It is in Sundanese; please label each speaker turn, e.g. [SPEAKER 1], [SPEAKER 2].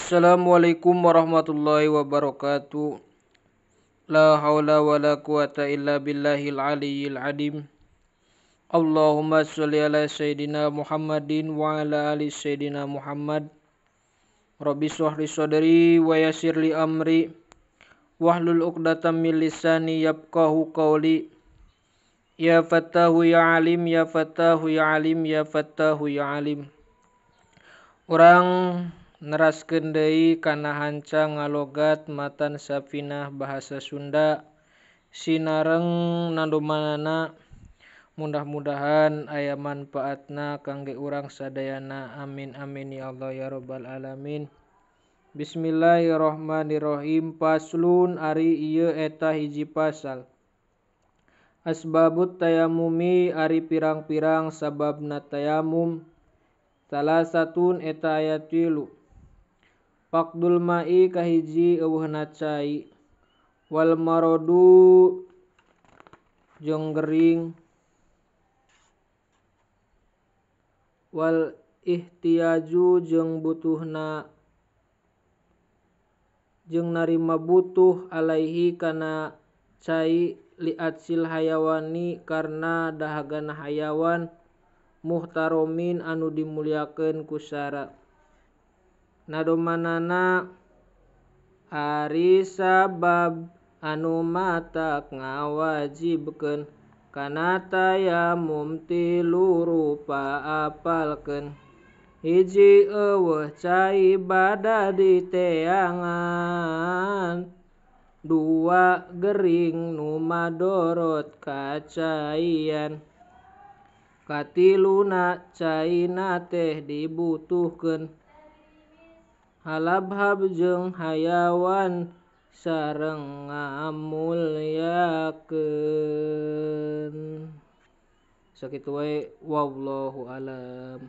[SPEAKER 1] Assalamualaikum warahmatullahi wabarakatuh. La haula wa la quwata illa billahil aliyyil adim. Allahumma sholli ala sayyidina Muhammadin wa ala ali sayyidina Muhammad. Rabbi shrahli sadri wa yassir li amri wahlul 'uqdatam min lisani yafqahu qawli. Ya Fattahu ya Alim, ya Fattahu ya Alim, ya Fattahu ya Alim. Urang neraskeun deui kana hanca ngalogat matan Safinah Bahasa Sunda sinareng nandomanana. Mudah-mudahan aya manfaatna kangge urang sadayana. Amin amin ya Allah ya rabbal alamin. Bismillahirrahmanirrahim. Paslun ari ieu eta hiji pasal. Asbabut tayamumi ari pirang-pirang sababna tayamum. Salah satun eta aya 3. Faqdul ma'i kahiji eueuhna cai. Wal marodu jeung gering. Wal ihtiyaju jeung butuhna jeung narima butuh alaihi kana cai liatsil hayawani karna dahagana hayawan muhtaromin anu dimulyakeun ku syara. Nadomanana ari sabab anu matak ngawajibkeun kana tayamum 3 rupa apalkeun. Hiji eueuh cai bada diteangan. 2 gering nu madorot kacaian. Katiluna caina teh dibutuhkeun halabhab jeung hayawan sareng ngamulyakeun. Sakitu wae wallahu alam.